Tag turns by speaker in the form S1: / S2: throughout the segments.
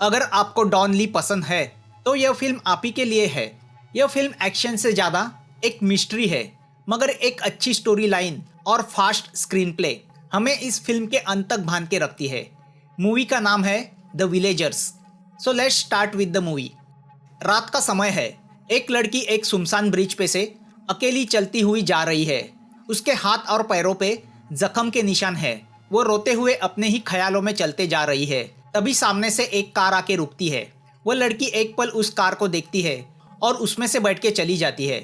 S1: अगर आपको डॉन ली पसंद है तो यह फिल्म आप ही के लिए है। यह फिल्म एक्शन से ज़्यादा एक मिस्ट्री है, मगर एक अच्छी स्टोरी लाइन और फास्ट स्क्रीन प्ले हमें इस फिल्म के अंत तक बांध के रखती है। मूवी का नाम है the villagers. So let's start with the movie. रात का समय है। एक लड़की एक सुनसान ब्रिज पे से अकेली चलती हुई जा रही है। उसके हाथ और पैरों पे जख्म के निशान है। वो रोते हुए अपने ही ख्यालों में चलते जा रही है। तभी सामने से एक कार आके रुकती है। वो लड़की एक पल उस कार को देखती है और उसमें से बैठ के चली जाती है।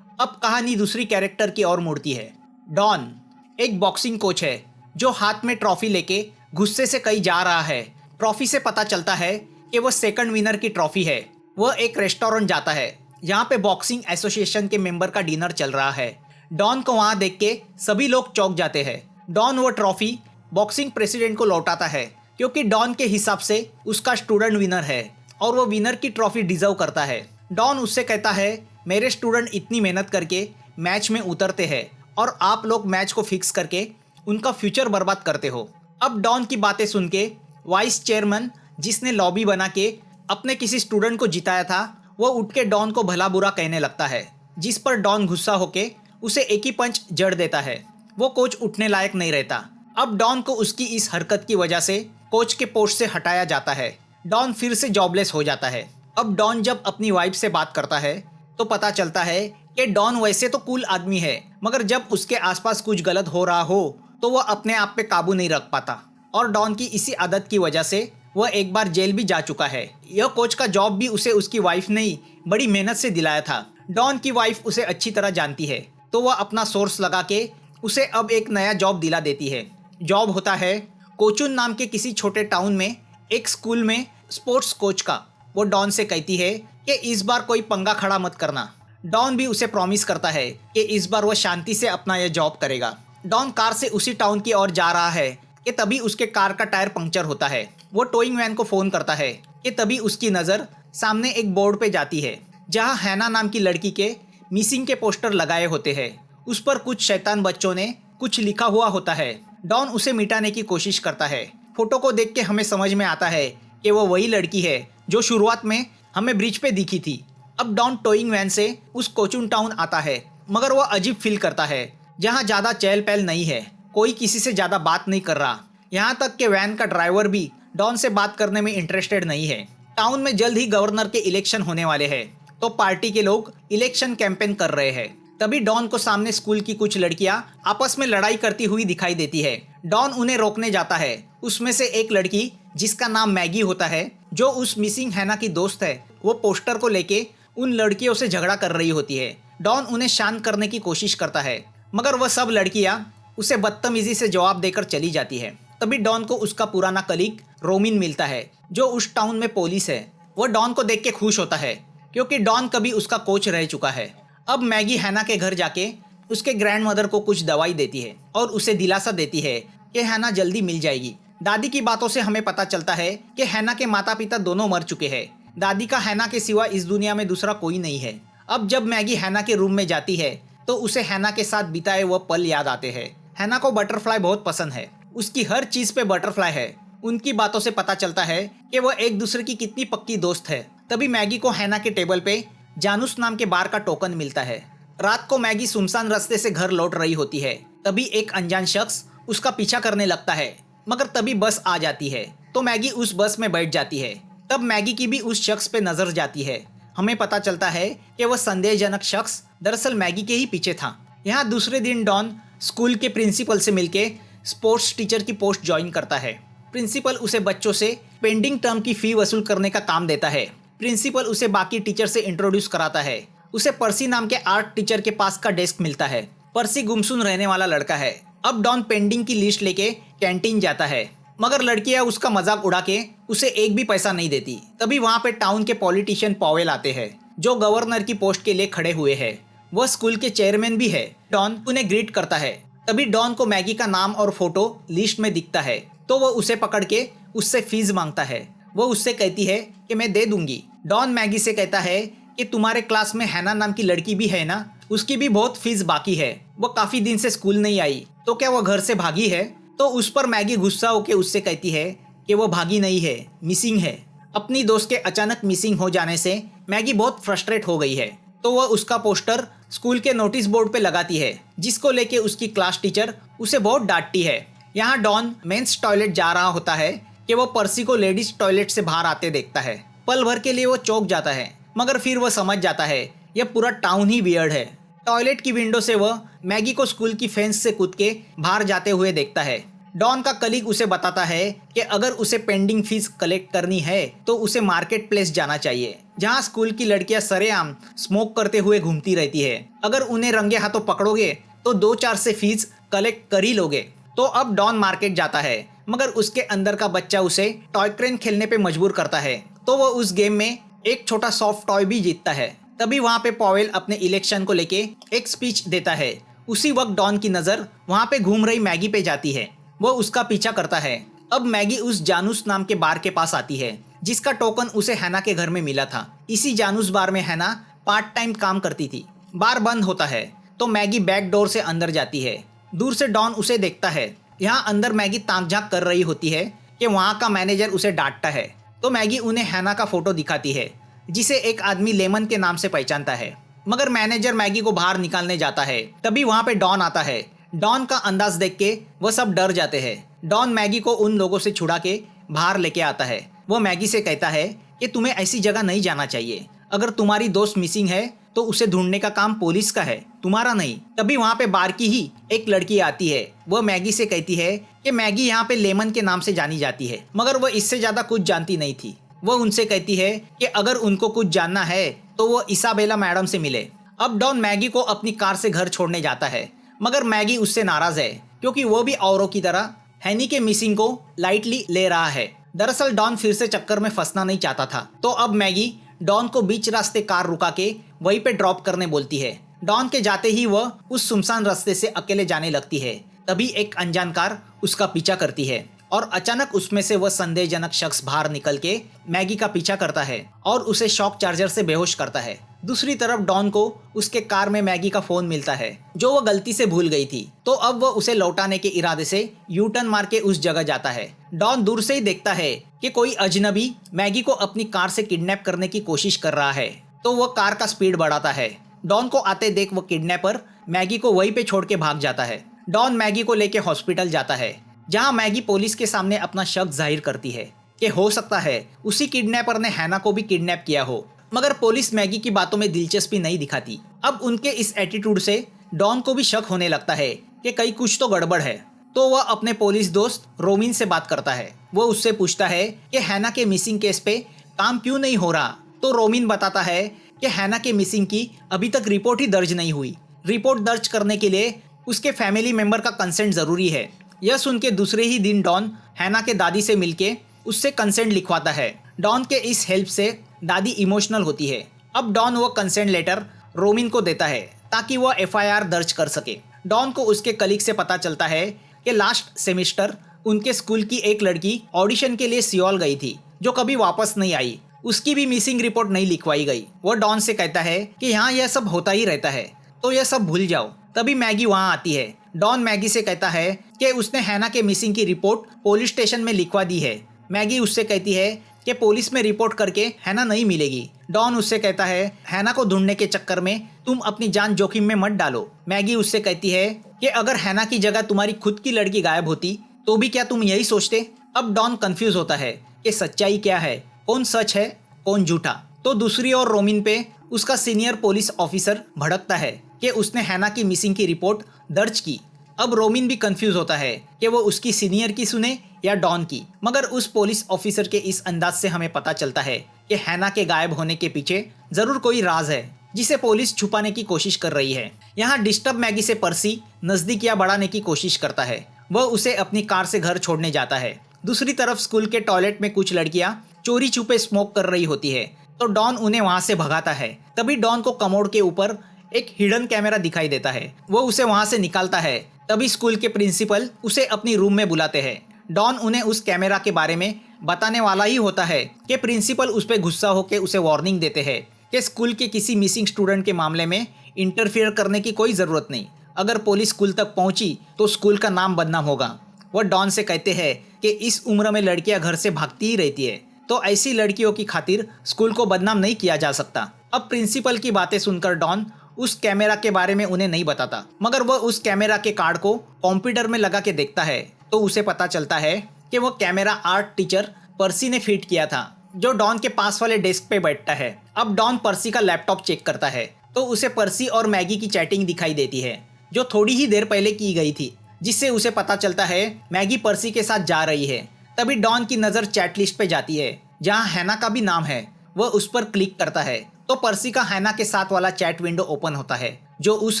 S1: अब कहानी दूसरी कैरेक्टर की ओर मुड़ती है। डॉन एक बॉक्सिंग कोच है जो हाथ में ट्रॉफी लेके गुस्से से कहीं जा रहा है। ट्रॉफी से पता चलता है कि वह सेकंड विनर की ट्रॉफी है। वह एक रेस्टोरेंट जाता है जहाँ पे बॉक्सिंग एसोसिएशन के मेंबर का डिनर चल रहा है। डॉन को वहाँ देख के सभी लोग चौंक जाते हैं। डॉन वो ट्रॉफी बॉक्सिंग प्रेसिडेंट को लौटाता है क्योंकि डॉन के हिसाब से उसका स्टूडेंट विनर है और वो विनर की ट्रॉफी डिजर्व करता है। डॉन उससे कहता है, मेरे स्टूडेंट इतनी मेहनत करके मैच में उतरते हैं और आप लोग मैच को फिक्स करके उनका फ्यूचर बर्बाद करते हो। अब डॉन की बातें सुन के वाइस चेयरमैन जिसने लॉबी बना के अपने किसी स्टूडेंट को जिताया था, वो उठ के डॉन को भला बुरा कहने लगता है, जिस पर डॉन गुस्सा होके उसे एक ही पंच जड़ देता है। वो कोच उठने लायक नहीं रहता। अब डॉन को उसकी इस हरकत की वजह से कोच के पोस्ट से हटाया जाता है। डॉन फिर से जॉबलेस हो जाता है। अब डॉन जब अपनी वाइफ से बात करता है तो पता चलता है कि डॉन वैसे तो कूल आदमी है, मगर जब उसके आसपास कुछ गलत हो रहा हो तो वह अपने आप पे काबू नहीं रख पाता। और डॉन की इसी आदत की वजह से वह एक बार जेल भी जा चुका है। यह कोच का जॉब भी उसे उसकी वाइफ ने ही बड़ी मेहनत से दिलाया था। डॉन की वाइफ उसे अच्छी तरह जानती है तो वह अपना सोर्स लगा के उसे अब एक नया जॉब दिला देती है। जॉब होता है कोचुन नाम के किसी छोटे टाउन में एक स्कूल में स्पोर्ट्स कोच का। वो डॉन से कहती है कि इस बार कोई पंगा खड़ा मत करना। डॉन भी उसे प्रॉमिस करता है कि इस बार वह शांति से अपना यह जॉब करेगा। डॉन कार से उसी टाउन की ओर जा रहा है कि तभी उसके कार का टायर पंक्चर होता है। वो टोइंग वैन को फ़ोन करता है कि तभी उसकी नज़र सामने एक बोर्ड पे जाती है जहां हैना नाम की लड़की के मिसिंग के पोस्टर लगाए होते हैं। उस पर कुछ शैतान बच्चों ने कुछ लिखा हुआ होता है। डॉन उसे मिटाने की कोशिश करता है। फोटो को देख के हमें समझ में आता है कि वो वही लड़की है जो शुरुआत में हमें ब्रिज पे दिखी थी। अब डॉन टोइंग वैन से उस कोचुन टाउन आता है, मगर वह अजीब फील करता है जहाँ ज़्यादा चहल पहल नहीं है। कोई किसी से ज़्यादा बात नहीं कर रहा। यहाँ तक कि वैन का ड्राइवर भी डॉन से बात करने में इंटरेस्टेड नहीं है। टाउन में जल्द ही गवर्नर के इलेक्शन होने वाले हैं तो पार्टी के लोग इलेक्शन कैंपेन कर रहे हैं। तभी डॉन को सामने स्कूल की कुछ लड़कियां आपस में लड़ाई करती हुई दिखाई देती है। डॉन उन्हें रोकने जाता है। उसमें से एक लड़की जिसका नाम मैगी होता है, जो उस मिसिंग हैना की दोस्त है, वो पोस्टर को लेके उन लड़कियों से झगड़ा कर रही होती है। डॉन उन्हें शांत करने की कोशिश करता है, मगर वह सब लड़कियां उसे बदतमीजी से जवाब देकर चली जाती है। तभी डॉन को उसका पुराना कलीग रोमिन मिलता है जो उस टाउन में पुलिस है। वह डॉन को देख के खुश होता है क्योंकि डॉन कभी उसका कोच रह चुका है। अब मैगी हैना के घर जाके उसके ग्रैंडमदर को कुछ दवाई देती है और उसे दिलासा देती है कि हैना जल्दी मिल जाएगी। दादी की बातों से हमें पता चलता है कि हैना के माता पिता दोनों मर चुके हैं। दादी का हैना के सिवा इस दुनिया में दूसरा कोई नहीं है। अब जब मैगी हैना के रूम में जाती है तो उसे हैना के साथ बिताए वह पल याद आते हैं। हैना को बटरफ्लाई बहुत पसंद है। उसकी हर चीज पे बटरफ्लाई है। उनकी बातों से पता चलता है कि वह एक दूसरे की कितनी पक्की दोस्त है। तभी मैगी को हैना के टेबल पे जानूस नाम के बार का टोकन मिलता है। रात को मैगी सुनसान रास्ते से घर लौट रही होती है। तभी एक अनजान शख्स उसका पीछा करने लगता है, मगर तभी बस आ जाती है तो मैगी उस बस में बैठ जाती है। तब मैगी की भी उस शख्स पे नजर जाती है। हमें पता चलता है कि वह संदेहजनक शख्स दरअसल मैगी के ही पीछे था। यहाँ दूसरे दिन डॉन स्कूल के प्रिंसिपल से मिलके स्पोर्ट्स टीचर की पोस्ट ज्वाइन करता है। प्रिंसिपल उसे बच्चों से पेंडिंग टर्म की फी वसूल करने का काम देता है। प्रिंसिपल उसे बाकी टीचर से इंट्रोड्यूस कराता है। उसे पर्सी नाम के आर्ट टीचर के पास का डेस्क मिलता है। पर्सी गुमसुम रहने वाला लड़का है। अब डॉन पेंडिंग की लिस्ट लेके कैंटीन जाता है, मगर लड़कियां उसका मजाक उड़ा के उसे एक भी पैसा नहीं देती। तभी वहाँ पे टाउन के पॉलिटिशियन पॉवेल आते हैं जो गवर्नर की पोस्ट के लिए खड़े हुए हैं। वह स्कूल के चेयरमैन भी है। डॉन उन्हें ग्रीट करता है। तभी डॉन को मैगी का नाम और फोटो लिस्ट में दिखता है तो वह उसे पकड़ के उससे फीस मांगता है। वो उससे कहती है कि मैं दे दूंगी। डॉन मैगी से कहता है कि तुम्हारे क्लास में हैना नाम की लड़की भी है ना, उसकी भी बहुत फीस बाकी है। वो काफी दिन से स्कूल नहीं आई, तो क्या वो घर से भागी है? तो उस पर मैगी गुस्सा होकर उससे कहती है कि वो भागी नहीं है, मिसिंग है। अपनी दोस्त के अचानक मिसिंग हो जाने से मैगी बहुत फ्रस्ट्रेट हो गई है, तो वह उसका पोस्टर स्कूल के नोटिस बोर्ड पे लगाती है, जिसको लेके उसकी क्लास टीचर उसे बहुत डांटती है। यहाँ डॉन मेंस टॉयलेट जा रहा होता है कि वो पर्सी को लेडीज टॉयलेट से बाहर आते देखता है। पल भर के लिए वो चौंक जाता है, मगर फिर वह समझ जाता है यह पूरा टाउन ही वियर्ड है। टॉयलेट की विंडो से वह मैगी को स्कूल की फेंस से कूद के बाहर जाते हुए देखता है। डॉन का कलीग उसे बताता है कि अगर उसे पेंडिंग फीस कलेक्ट करनी है तो उसे मार्केट प्लेस जाना चाहिए, जहां स्कूल की लड़कियां सरेआम स्मोक करते हुए घूमती रहती है। अगर उन्हें रंगे हाथों पकड़ोगे तो 2-4 से फीस कलेक्ट कर ही लोगे। तो अब डॉन मार्केट जाता है, मगर उसके अंदर का बच्चा उसे टॉय ट्रेन खेलने पे मजबूर करता है, तो वह उस गेम में एक छोटा सॉफ्ट टॉय भी जीतता है। तभी वहाँ पे पॉवेल अपने इलेक्शन को लेके एक स्पीच देता है। उसी वक्त डॉन की नज़र वहाँ पे घूम रही मैगी पे जाती है। वो उसका पीछा करता है। अब मैगी उस जानूस नाम के बार के पास आती है, जिसका टोकन उसे हैना के घर में मिला था। इसी जानूस बार में हैना पार्ट टाइम काम करती थी। बार बंद होता है तो मैगी बैक डोर से अंदर जाती है। दूर से डॉन उसे देखता है। यहाँ अंदर मैगी ताक झांक कर रही होती है कि वहाँ का मैनेजर उसे डांटता है, तो मैगी उन्हें हैना का फोटो दिखाती है, जिसे एक आदमी लेमन के नाम से पहचानता है। मगर मैनेजर मैगी को बाहर निकालने जाता है, तभी वहाँ पे डॉन आता है। डॉन का अंदाज देख के वह सब डर जाते हैं। डॉन मैगी को उन लोगों से छुड़ा के बाहर लेके आता है। वो मैगी से कहता है कि तुम्हें ऐसी जगह नहीं जाना चाहिए। अगर तुम्हारी दोस्त मिसिंग है तो उसे ढूंढने का काम पुलिस का है, तुम्हारा नहीं। तभी वहाँ पे बार की ही एक लड़की आती है। वह मैगी से कहती है कि मैगी यहाँ पे लेमन के नाम से जानी जाती है, मगर वह इससे ज्यादा कुछ जानती नहीं थी। वह उनसे कहती है कि अगर उनको कुछ जानना है तो वो इसाबेला मैडम से मिले। अब डॉन मैगी को अपनी कार से घर छोड़ने जाता है, मगर मैगी उससे नाराज है, क्योंकि वो भी औरों की तरह हैनी के मिसिंग को लाइटली ले रहा है। दरअसल डॉन फिर से चक्कर में फंसना नहीं चाहता था, तो अब मैगी डॉन को बीच रास्ते कार रुका के वहीं पे ड्रॉप करने बोलती है। डॉन के जाते ही वह उस सुनसान रास्ते से अकेले जाने लगती है। तभी एक अनजान कार उसका पीछा करती है और अचानक उसमें से वह संदेहजनक शख्स बाहर निकल के मैगी का पीछा करता है और उसे शॉक चार्जर से बेहोश करता है। दूसरी तरफ डॉन को उसके कार में मैगी का फोन मिलता है, जो वह गलती से भूल गई थी, तो अब वह उसे लौटाने के इरादे से यू टर्न मार के उस जगह जाता है। डॉन दूर से ही देखता है कि कोई अजनबी मैगी को अपनी कार से किडनैप करने की कोशिश कर रहा है, तो वह कार का स्पीड बढ़ाता है। डॉन को आते देख वो किडनैपर मैगी को वहीं पे छोड़ के भाग जाता है। डॉन मैगी को लेके हॉस्पिटल जाता है, जहां मैगी पुलिस के सामने अपना शक जाहिर करती है कि हो सकता है उसी किडनैपर ने हैना को भी किडनैप किया हो, मगर पुलिस मैगी की बातों में दिलचस्पी नहीं दिखाती। अब उनके इस एटीट्यूड से डॉन को भी शक होने लगता है कि कहीं कुछ तो गड़बड़ है, तो वह अपने पुलिस दोस्त रोमिन से बात करता है। वो उससे पूछता है कि हैना के मिसिंग केस पे काम क्यों नहीं हो रहा, तो रोमिन बताता है कि हैना के मिसिंग की अभी तक रिपोर्ट ही दर्ज नहीं हुई। रिपोर्ट दर्ज करने के लिए उसके फैमिली मेंबर का कंसेंट जरूरी है। यह सुन के दूसरे ही दिन डॉन हैना के दादी से मिलके उससे कंसेंट लिखवाता है। डॉन के इस हेल्प से दादी इमोशनल होती है। अब डॉन वो कंसेंट लेटर रोमिन को देता है ताकि वह एफआईआर दर्ज कर सके। डॉन को उसके कलीग से पता चलता है कि लास्ट सेमेस्टर उनके स्कूल की एक लड़की ऑडिशन के लिए सियोल गई थी, जो कभी वापस नहीं आई। उसकी भी मिसिंग रिपोर्ट नहीं लिखवाई गई। वह डॉन से कहता है कि यहाँ यह सब होता ही रहता है, तो यह सब भूल जाओ। तभी मैगी वहाँ आती है। डॉन मैगी से कहता है कि उसने हैना के मिसिंग की रिपोर्ट पुलिस स्टेशन में लिखवा दी है। मैगी उससे कहती है कि पुलिस में रिपोर्ट करके हैना नहीं मिलेगी। डॉन उससे कहता है हैना को ढूंढने के चक्कर में तुम अपनी जान जोखिम में मत डालो। मैगी उससे कहती है कि अगर हैना की जगह तुम्हारी खुद की लड़की गायब होती तो भी क्या तुम यही सोचते। अब डॉन कंफ्यूज होता है कि सच्चाई क्या है, कौन सच है कौन झूठा। तो दूसरी ओर रोमिन पे उसका सीनियर पुलिस ऑफिसर भड़कता है कि उसने हैना की मिसिंग की रिपोर्ट दर्ज की। अब रोमिन भी कंफ्यूज होता है कि वो उसकी सीनियर की सुने या डॉन की, मगर उस पुलिस ऑफिसर के इस अंदाज से हमें पता चलता है कि हैना के गायब होने के पीछे जरूर कोई राज है, जिसे पुलिस छुपाने की कोशिश कर रही है। यहाँ डिस्टर्ब मैगी से पर्सी नजदीकियां बढ़ाने की कोशिश करता है। वह उसे अपनी कार से घर छोड़ने जाता है। दूसरी तरफ स्कूल के टॉयलेट में कुछ लड़कियां चोरी छुपे स्मोक कर रही होती है, तो डॉन उन्हें वहां से भगाता है। तभी डॉन को कमोड के ऊपर एक हिडन कैमरा दिखाई देता है। वो उसे वहां से निकालता है। तभी स्कूल के प्रिंसिपल उसे अपनी रूम में बुलाते हैं। डॉन उन्हें उस कैमरा के बारे में बताने वाला ही होता है कि प्रिंसिपल उस पर गुस्सा होकर उसे वार्निंग देते हैं कि स्कूल के किसी मिसिंग स्टूडेंट के मामले में इंटरफियर करने की कोई ज़रूरत नहीं। अगर पुलिस स्कूल तक पहुंची तो स्कूल का नाम बदनाम होगा। वह डॉन से कहते हैं कि इस उम्र में लड़कियां घर से भागती ही रहती है, तो ऐसी लड़कियों की खातिर स्कूल को बदनाम नहीं किया जा सकता। अब प्रिंसिपल की बातें सुनकर डॉन उस कैमरा के बारे में उन्हें नहीं बताता, मगर वह उस कैमरा के कार्ड को कंप्यूटर में लगा के देखता है तो उसे पता चलता है कि वो कैमरा आर्ट टीचर पर्सी ने फिट किया था, जो डॉन के पास वाले डेस्क पे बैठता है। अब डॉन पर्सी का लैपटॉप चेक करता है तो उसे पर्सी और मैगी की चैटिंग दिखाई देती है, जो थोड़ी ही देर पहले की गई थी, जिससे उसे पता चलता है मैगी पर्सी के साथ जा रही है। तभी डॉन की नज़र चैट लिस्ट पे जाती है जहाँ हैना का भी नाम है। वह उस पर क्लिक करता है तो पर्सी का हैना के साथ वाला चैट विंडो ओपन होता है, जो उस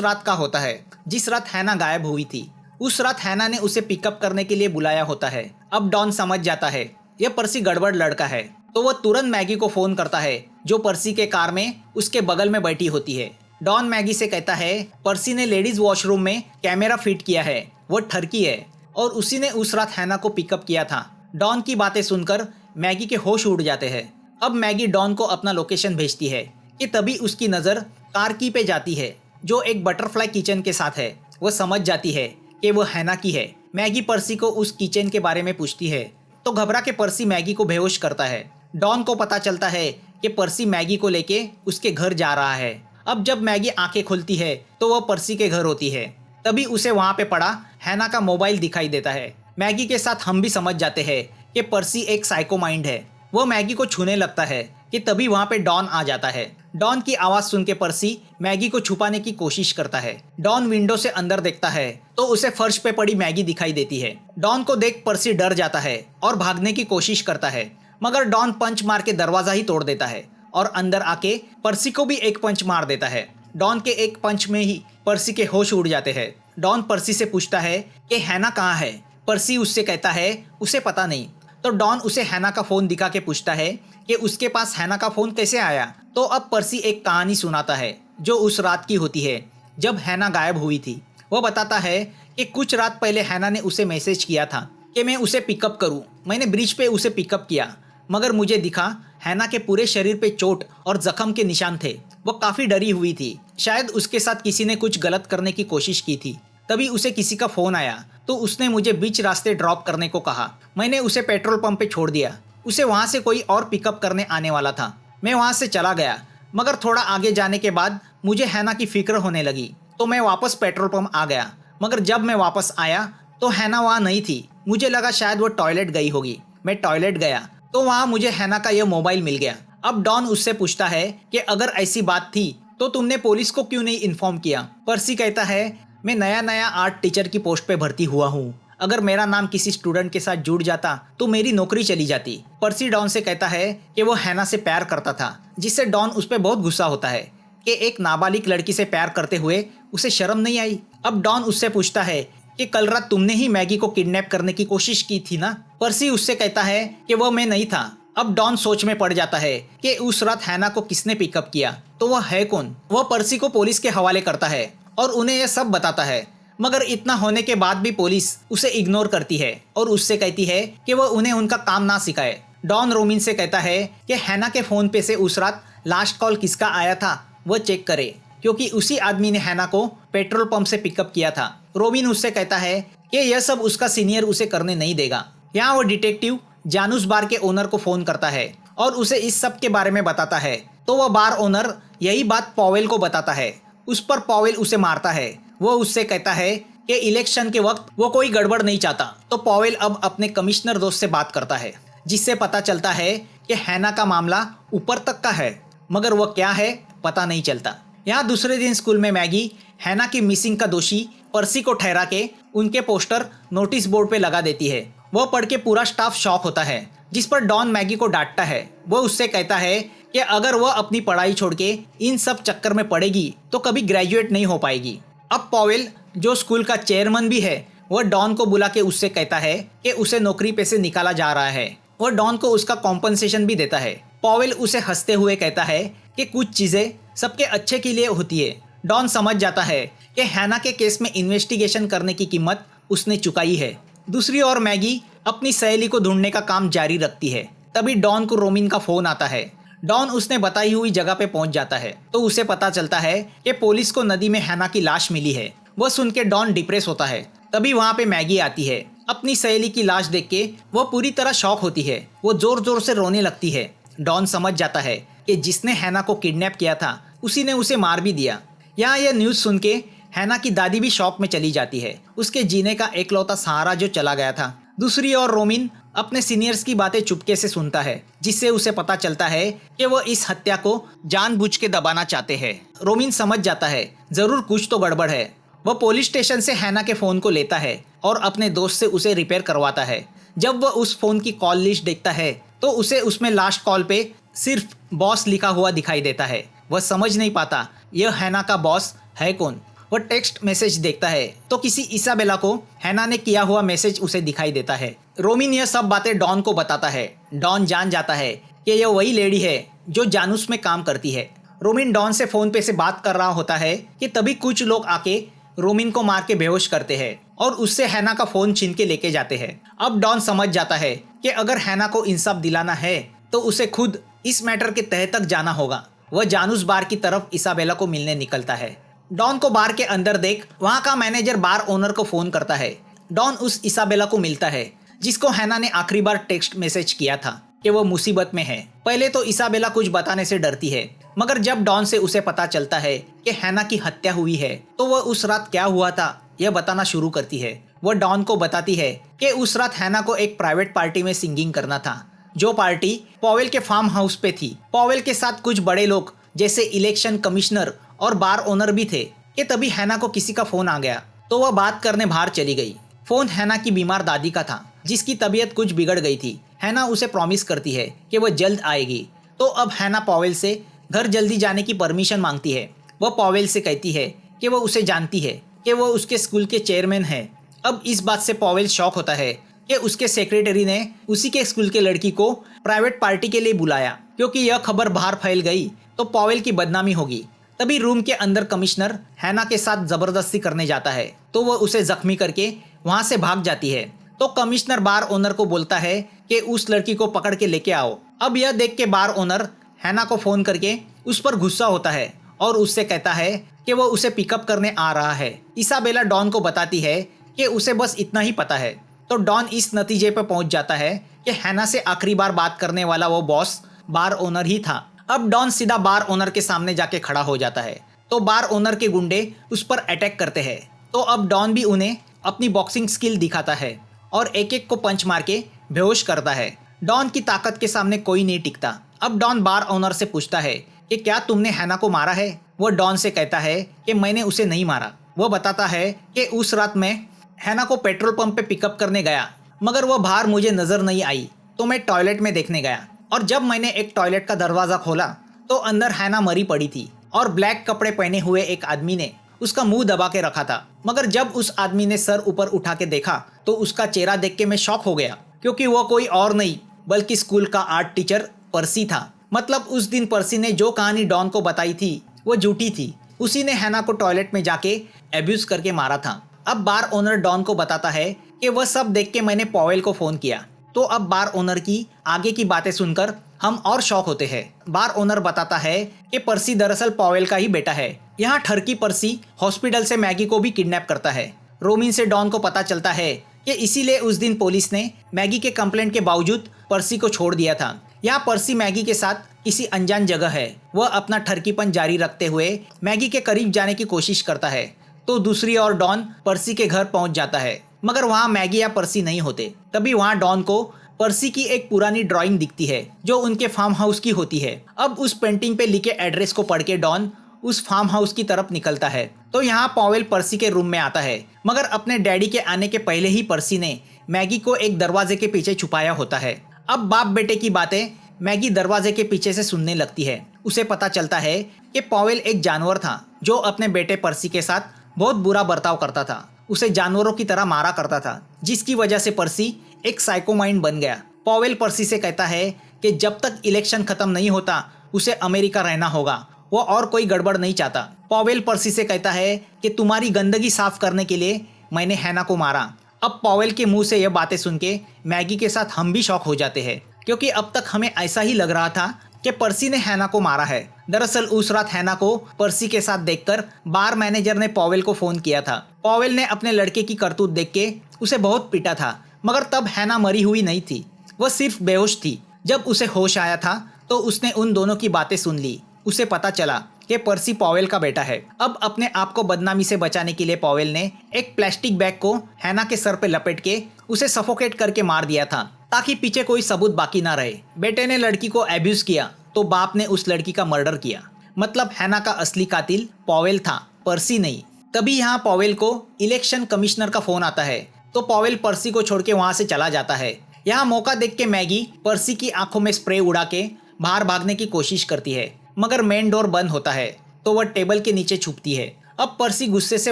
S1: रात का होता है जिस रात हैना गायब हुई थी। उस रात हैना ने उसे पिकअप करने के लिए बुलाया होता है। अब डॉन समझ जाता है यह पर्सी गड़बड़ लड़का है, तो वह तुरंत मैगी को फोन करता है, जो पर्सी के कार में उसके बगल में बैठी होती है। डॉन मैगी से कहता है पर्सी ने लेडीज वॉशरूम में कैमरा फिट किया है, वो ठरकी है और उसी ने उस रात हैना को पिकअप किया था। डॉन की बातें सुनकर मैगी के होश उड़ जाते हैं। अब मैगी डॉन को अपना लोकेशन भेजती है कि तभी उसकी नज़र कार की पे जाती है, जो एक बटरफ्लाई किचन के साथ है। वह समझ जाती है कि वह हैना की है। मैगी पर्सी को उस किचन के बारे में पूछती है तो घबरा के पर्सी मैगी को बेहोश करता है। डॉन को पता चलता है कि पर्सी मैगी को लेके उसके घर जा रहा है। अब जब मैगी आंखें खुलती है तो वह पर्सी के घर होती है। तभी उसे वहाँ पे पड़ा हैना का मोबाइल दिखाई देता है। मैगी के साथ हम भी समझ जाते हैं कि पर्सी एक साइको माइंड है। वो मैगी को छूने लगता है कि तभी वहाँ पे डॉन आ जाता है। डॉन की आवाज़ सुन के पर्सी मैगी को छुपाने की कोशिश करता है। डॉन विंडो से अंदर देखता है तो उसे फर्श पे पड़ी मैगी दिखाई देती है। डॉन को देख पर्सी डर जाता है और भागने की कोशिश करता है, मगर डॉन पंच मार के दरवाजा ही तोड़ देता है और अंदर आके पर्सी को भी एक पंच मार देता है। डॉन के एक पंच में ही पर्सी के होश उड़ जाते हैं। डॉन पर्सी से पूछता है कि हैना कहाँ है। पर्सी उससे कहता है उसे पता नहीं। तो डॉन उसे हैना का फ़ोन दिखा के पूछता है कि उसके पास हैना का फ़ोन कैसे आया। तो अब पर्सी एक कहानी सुनाता है जो उस रात की होती है जब हैना गायब हुई थी। वह बताता है कि कुछ रात पहले हैना ने उसे मैसेज किया था कि मैं उसे पिकअप करूं। मैंने ब्रिज पे उसे पिकअप किया, मगर मुझे दिखा हैना के पूरे शरीर पे चोट और जख्म के निशान थे। वो काफ़ी डरी हुई थी, शायद उसके साथ किसी ने कुछ गलत करने की कोशिश की थी। तभी उसे किसी का फ़ोन आया तो उसने मुझे बीच रास्ते ड्रॉप करने को कहा। मैंने उसे पेट्रोल पंप पे छोड़ दिया। उसे वहाँ से कोई और पिकअप करने आने वाला था। मैं वहाँ से चला गया, मगर थोड़ा आगे जाने के बाद मुझे हैना की फिक्र होने लगी तो मैं वापस पेट्रोल पंप आ गया। मगर जब मैं वापस आया तो हैना वहाँ नहीं थी। मुझे लगा शायद वो टॉयलेट गई होगी। मैं टॉयलेट गया तो वहाँ मुझे हैना का यह मोबाइल मिल गया। अब डॉन उससे पूछता है कि अगर ऐसी बात थी तो तुमने पुलिस को क्यों नहीं इन्फॉर्म किया। पर्सी कहता है मैं नया आर्ट टीचर की पोस्ट पे भर्ती हुआ हूँ। अगर मेरा नाम किसी स्टूडेंट के साथ जुड़ जाता तो मेरी नौकरी चली जाती। पर्सी डॉन से कहता है कि वो हैना से प्यार करता था, जिससे डॉन उस पर बहुत गुस्सा होता है कि एक नाबालिग लड़की से प्यार करते हुए उसे शर्म नहीं आई। अब डॉन उससे पूछता है कि कल रात तुमने ही मैगी को किडनैप करने की कोशिश की थी ना। पर्सी उससे कहता है कि वह मैं नहीं था। अब डॉन सोच में पड़ जाता है कि उस रात हैना को किसने पिकअप किया, तो वह है कौन। वह पर्सी को पुलिस के हवाले करता है और उन्हें यह सब बताता है, मगर इतना होने के बाद भी पुलिस उसे इग्नोर करती है और उससे कहती है कि वह उन्हें उनका काम ना सिखाए। डॉन रोमिन से कहता है कि हैना के फ़ोन पे से उस रात लास्ट कॉल किसका आया था वह चेक करे, क्योंकि उसी आदमी ने हैना को पेट्रोल पंप से पिकअप किया था। रोबिन उससे कहता है कि यह सब उसका सीनियर उसे करने नहीं देगा। यहाँ वो डिटेक्टिव जानूस बार के ओनर को फ़ोन करता है और उसे इस सब के बारे में बताता है। तो वह बार ओनर यही बात पॉवेल को बताता है। उस पर पॉवेल उसे मारता है। वो उससे कहता है कि इलेक्शन के वक्त वो कोई गड़बड़ नहीं चाहता। तो पॉवेल अब अपने कमिश्नर दोस्त से बात करता है, जिससे पता चलता है कि हैना का मामला ऊपर तक का है, मगर वह क्या है पता नहीं चलता। यहाँ दूसरे दिन स्कूल में मैगी हैना की मिसिंग का दोषी पर्सी को ठहरा के उनके पोस्टर नोटिस बोर्ड पे लगा देती है। वह पढ़ के पूरा स्टाफ शॉक होता है, जिस पर डॉन मैगी को डांटता है। वह उससे कहता है कि अगर वह अपनी पढ़ाई छोड़ के इन सब चक्कर में पड़ेगी तो कभी ग्रेजुएट नहीं हो पाएगी। अब पॉवेल जो स्कूल का चेयरमैन भी है, वह डॉन को बुला के उससे कहता है कि उसे नौकरी पे से निकाला जा रहा है। वह डॉन को उसका कॉम्पनसेशन भी देता है। पॉवेल उसे हंसते हुए कहता है कि कुछ चीज़ें सबके अच्छे के लिए होती है। डॉन समझ जाता है कि हैना के केस में इन्वेस्टिगेशन करने की कीमत उसने चुकाई है। दूसरी ओर मैगी अपनी सहेली को ढूंढने का काम जारी रखती है। तभी डॉन को रोमिन का फ़ोन आता है। डॉन उसने बताई हुई जगह पे पहुंच जाता है तो उसे पता चलता है कि पुलिस को नदी में हैना की लाश मिली है। वह सुन के डॉन डिप्रेस होता है। तभी वहाँ पे मैगी आती है। अपनी सहेली की लाश देख के वो पूरी तरह शॉक होती है। वो जोर जोर से रोने लगती है। डॉन समझ जाता है कि जिसने हैना को किडनैप किया था उसी ने उसे मार भी दिया। यहाँ यह न्यूज़ सुन के हैना की दादी भी शॉक में चली जाती है। उसके जीने का एकलौता सहारा जो चला गया था। दूसरी ओर रोमिन अपने सीनियर्स की बातें चुपके से सुनता है, जिससे उसे पता चलता है कि वो इस हत्या को जानबूझ के दबाना चाहते हैं। रोमिन समझ जाता है जरूर कुछ तो गड़बड़ है। वह पुलिस स्टेशन से हैना के फ़ोन को लेता है और अपने दोस्त से उसे रिपेयर करवाता है। जब वह उस फ़ोन की कॉल लिस्ट देखता है तो उसे उसमें लास्ट कॉल पे सिर्फ बॉस लिखा हुआ दिखाई देता है। वह समझ नहीं पाता यह हैना का बॉस है कौन। वह टेक्स्ट मैसेज देखता है तो किसी इसाबेला को हैना ने किया हुआ मैसेज उसे दिखाई देता है। रोमिन यह सब बातें डॉन को बताता है। डॉन जान जाता है कि यह वही लेडी है जो जानूस में काम करती है। रोमिन डॉन से फ़ोन पे से बात कर रहा होता है कि तभी कुछ लोग आके रोमिन को मार के बेहोश करते हैं और उससे हैना का फ़ोन छीन के लेके जाते हैं। अब डॉन समझ जाता है कि अगर हैना को इंसाफ दिलाना है तो उसे खुद इस मैटर के तह तक जाना होगा। वह जानूस बार की तरफ इसाबेला को मिलने निकलता है। डॉन को बार के अंदर देख वहाँ का मैनेजर बार ओनर को फ़ोन करता है। डॉन उस इसाबेला को मिलता है जिसको हैना ने आखिरी बार टेक्स्ट मैसेज किया था कि वो मुसीबत में है। पहले तो इसाबेला कुछ बताने से डरती है, मगर जब डॉन से उसे पता चलता है कि हैना की हत्या हुई है तो वह उस रात क्या हुआ था यह बताना शुरू करती है। वह डॉन को बताती है कि उस रात हैना को एक प्राइवेट पार्टी में सिंगिंग करना था, जो पार्टी पॉवेल के फार्म हाउस पे थी। पॉवेल के साथ कुछ बड़े लोग जैसे इलेक्शन कमिश्नर और बार ओनर भी थे कि तभी हैना को किसी का फ़ोन आ गया तो वह बात करने बाहर चली गई। फ़ोन हैना की बीमार दादी का था जिसकी तबीयत कुछ बिगड़ गई थी। हैना उसे प्रॉमिस करती है कि वह जल्द आएगी। तो अब हैना पॉवेल से घर जल्दी जाने की परमिशन मांगती है। वह पॉवेल से कहती है कि वह उसे जानती है कि वह उसके स्कूल के चेयरमैन है। अब इस बात से पॉवेल शॉक होता है कि उसके सेक्रेटरी ने उसी के स्कूल के लड़की को प्राइवेट पार्टी के लिए बुलाया, क्योंकि यह खबर बाहर फैल गई तो पॉवेल की बदनामी होगी। तभी रूम के अंदर कमिश्नर हैना के साथ जबरदस्ती करने जाता है तो वह उसे जख्मी करके वहां से भाग जाती है। तो कमिश्नर बार ओनर को बोलता है कि उस लड़की को पकड़ के लेके आओ। अब यह देख के बार ओनर हैना को फ़ोन करके उस पर गुस्सा होता है और उससे कहता है कि वह उसे पिकअप करने आ रहा है। इसाबेला डॉन को बताती है कि उसे बस इतना ही पता है। तो डॉन इस नतीजे पर पहुंच जाता है कि हैना से आखिरी बार बात करने वाला वो बॉस बार ओनर ही था। अब डॉन सीधा बार ओनर के सामने जाके खड़ा हो जाता है तो बार ओनर के गुंडे उस पर अटैक करते हैं। तो अब डॉन भी उन्हें अपनी बॉक्सिंग स्किल दिखाता है और एक एक को पंच मार के बेहोश करता है। डॉन की ताकत के सामने कोई नहीं टिकता। अब डॉन बार ओनर से पूछता है कि क्या तुमने हैना को मारा है। वह डॉन से कहता है कि मैंने उसे नहीं मारा। वह बताता है कि उस रात मैं हैना को पेट्रोल पंप पे पिकअप करने गया, मगर वह बाहर मुझे नज़र नहीं आई तो मैं टॉयलेट में देखने गया और जब मैंने एक टॉयलेट का दरवाज़ा खोला तो अंदर हैना मरी पड़ी थी और ब्लैक कपड़े पहने हुए एक आदमी ने उसका मुंह दबा के रखा था। मगर जब उस आदमी ने सर ऊपर उठा के देखा तो उसका चेहरा देख के मैं शॉक हो गया, क्योंकि वह कोई और नहीं बल्कि स्कूल का आर्ट टीचर पर्सी था। मतलब उस दिन पर्सी ने जो कहानी डॉन को बताई थी वो झूठी थी। उसी ने हैना को टॉयलेट में जाके एब्यूज़ करके मारा था। अब बार ओनर डॉन को बताता है कि वह सब देख के मैंने पॉवेल को फ़ोन किया। तो अब बार ओनर की आगे की बातें सुनकर हम और शॉक होते हैं। बार ओनर बताता है कि पर्सी दरअसल पॉवेल का ही बेटा है। यहाँ ठरकी पर्सी हॉस्पिटल से मैगी को भी किडनैप करता है। रोमिन से डॉन को पता चलता है कि इसीलिए उस दिन पुलिस ने मैगी के कंप्लेंट के बावजूद पर्सी को छोड़ दिया था। यहाँ पर्सी मैगी के साथ किसी अनजान जगह है। वह अपना ठरकीपन जारी रखते हुए मैगी के करीब जाने की कोशिश करता है। तो दूसरी ओर डॉन पर्सी के घर पहुंच जाता है, मगर वहाँ मैगी या पर्सी नहीं होते। तभी वहाँ डॉन को पर्सी की एक पुरानी ड्राइंग दिखती है जो उनके फार्म हाउस की होती है। अब उस पेंटिंग पे लिखे एड्रेस को पढ़ के डॉन उस फार्म हाउस की तरफ निकलता है। तो यहाँ पॉवेल पर्सी के रूम में आता है, मगर अपने डैडी के आने के पहले ही पर्सी ने मैगी को एक दरवाजे के पीछे छुपाया होता है। अब बाप बेटे की बातें मैगी दरवाजे के पीछे से सुनने लगती है। उसे पता चलता है कि पॉवेल एक जानवर था जो अपने बेटे पर्सी के साथ बहुत बुरा बर्ताव करता था। उसे जानवरों की तरह मारा करता था, जिसकी वजह से पर्सी एक साइको माइंड बन गया। पॉवेल पर्सी से कहता है कि जब तक इलेक्शन खत्म नहीं होता उसे अमेरिका रहना होगा। वो और कोई गड़बड़ नहीं चाहता। पॉवेल पर्सी से कहता है कि तुम्हारी गंदगी साफ करने के लिए मैंने हैना को मारा। अब पॉवेल के मुंह से यह बातें सुन के मैगी के साथ हम भी शॉक हो जाते हैं, क्योंकि अब तक हमें ऐसा ही लग रहा था कि पर्सी ने हैना को मारा है। दरअसल उस रात हैना को पर्सी के साथ देखकर बार मैनेजर ने पॉवेल को फोन किया था। पॉवेल ने अपने लड़के की करतूत देख के उसे बहुत पीटा था, मगर तब हैना मरी हुई नहीं थी, वह सिर्फ बेहोश थी। जब उसे होश आया था तो उसने उन दोनों की बातें सुन ली। उसे पता चला कि पर्सी पॉवेल का बेटा है। अब अपने आप को बदनामी से बचाने के लिए पॉवेल ने एक प्लास्टिक बैग को हैना के सर पे लपेट के उसे सफोकेट करके मार दिया था, ताकि पीछे कोई सबूत बाकी ना रहे। बेटे ने लड़की को एब्यूज किया तो बाप ने उस लड़की का मर्डर किया। मतलब हैना का असली कातिल पॉवेल था, पर्सी नहीं। तभी यहाँ पॉवेल को इलेक्शन कमिश्नर का फोन आता है तो पॉवेल पर्सी को छोड़ के वहां से चला जाता है। यहाँ मौका देख के मैगी पर्सी की आंखों में स्प्रे उड़ा के बाहर भागने की कोशिश करती है, मगर मेन डोर बंद होता है तो वह टेबल के नीचे छुपती है। अब पर्सी गुस्से से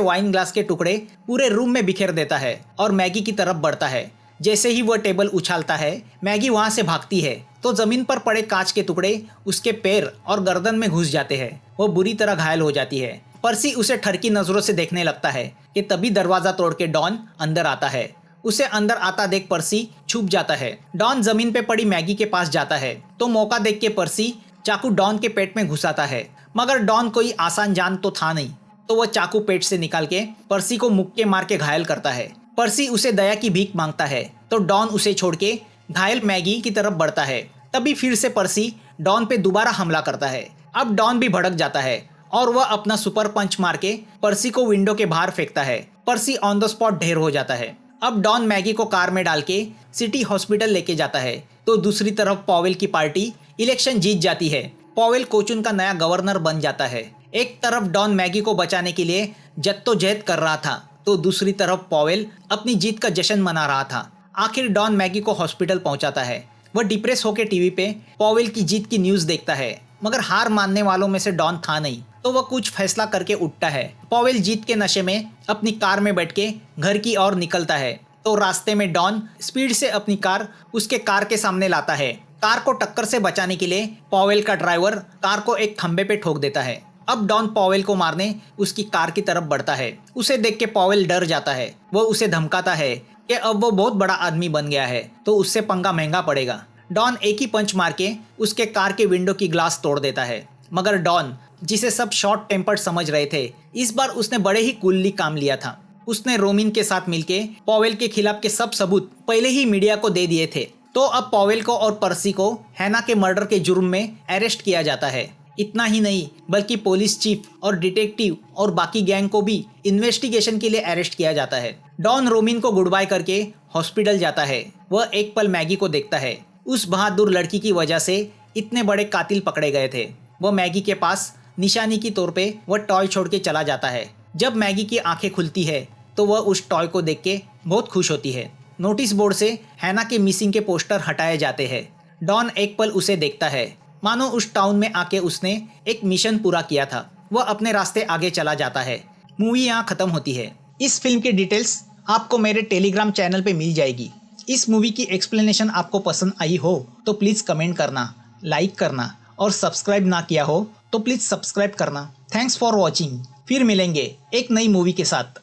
S1: वाइन ग्लास के टुकड़े पूरे रूम में बिखेर देता है और मैगी की तरफ बढ़ता है। जैसे ही वह टेबल उछालता है, मैगी वहां से भागती है तो जमीन पर पड़े कांच के टुकड़े उसके पैर और गर्दन में घुस जाते हैं। वो बुरी तरह घायल हो जाती है। पर्सी उसे ठरकी नजरों से देखने लगता है कि तभी दरवाजा तोड़ के डॉन अंदर आता है। उसे अंदर आता देख पर्सी छुप जाता है। डॉन जमीन पे पड़ी मैगी के पास जाता है तो मौका देख के पर्सी चाकू डॉन के पेट में घुसाता है, मगर डॉन कोई आसान जान तो था नहीं, तो वह चाकू पेट से निकाल के पर्सी को मुक्के मार के घायल करता है। पर्सी उसे दया की भीख मांगता है तो डॉन उसे छोड़ के घायल मैगी की तरफ बढ़ता है। तभी फिर से पर्सी डॉन पे दोबारा हमला करता है। अब डॉन भी भड़क जाता है और वह अपना सुपर पंच मार के पर्सी को विंडो के बाहर फेंकता है। पर्सी ऑन द स्पॉट ढेर हो जाता है। अब डॉन मैगी को कार में डाल के सिटी हॉस्पिटल लेके जाता है तो दूसरी तरफ पॉवेल की पार्टी इलेक्शन जीत जाती है। पॉवेल कोचुन का नया गवर्नर बन जाता है। एक तरफ डॉन मैगी को बचाने के लिए जद्दोजहद कर रहा था तो दूसरी तरफ पॉवेल अपनी जीत का जश्न मना रहा था। आखिर डॉन मैगी को हॉस्पिटल पहुंचाता है। वह डिप्रेस होकर टीवी पे पॉवेल की जीत की न्यूज़ देखता है, मगर हार मानने वालों में से डॉन था नहीं, तो वह कुछ फैसला करके उठता है। पॉवेल जीत के नशे में अपनी कार में बैठ के घर की ओर निकलता है तो रास्ते में डॉन स्पीड से अपनी कार उसके कार के सामने लाता है। कार को टक्कर से बचाने के लिए पॉवेल का ड्राइवर कार को एक खंबे पे ठोक देता है। अब डॉन पॉवेल को मारने उसकी कार की तरफ बढ़ता है। उसे देख के पॉवेल डर जाता है। वो उसे धमकाता है कि अब वो बहुत बड़ा आदमी बन गया है तो उससे पंगा महंगा पड़ेगा। डॉन एक ही पंच मार के उसके कार के विंडो की ग्लास तोड़ देता है, मगर डॉन, जिसे सब शॉर्ट टेम्पर्ड समझ रहे थे, इस बार उसने बड़े ही कूलली काम लिया था। उसने रोमिन के साथ मिलके पॉवेल के खिलाफ के सब सबूत पहले ही मीडिया को दे दिए थे। तो अब पॉवेल को और पर्सी को हैना के मर्डर के जुर्म में अरेस्ट किया जाता है। इतना ही नहीं, बल्कि पुलिस चीफ और डिटेक्टिव और बाकी गैंग को भी इन्वेस्टिगेशन के लिए अरेस्ट किया जाता है। डॉन रोमिन को गुड बाय करके हॉस्पिटल जाता है। वह एक पल मैगी को देखता है। उस बहादुर लड़की की वजह से इतने बड़े कातिल पकड़े गए थे। वह मैगी के पास निशानी के तौर पे वह टॉय छोड़ के चला जाता है। जब मैगी की आंखें खुलती है तो वह उस टॉय को देख के बहुत खुश होती है। नोटिस बोर्ड से हैना के मिसिंग के पोस्टर हटाए जाते हैं। डॉन एक पल उसे देखता है, मानो उस टाउन में आके उसने एक मिशन पूरा किया था। वह अपने रास्ते आगे चला जाता है। मूवी यहाँ खत्म होती है। इस फिल्म की डिटेल्स आपको मेरे टेलीग्राम चैनल पे मिल जाएगी। इस मूवी की एक्सप्लेनेशन आपको पसंद आई हो तो प्लीज़ कमेंट करना, लाइक करना, और सब्सक्राइब ना किया हो तो प्लीज़ सब्सक्राइब करना। Thanks for watching. फिर मिलेंगे एक नई मूवी के साथ।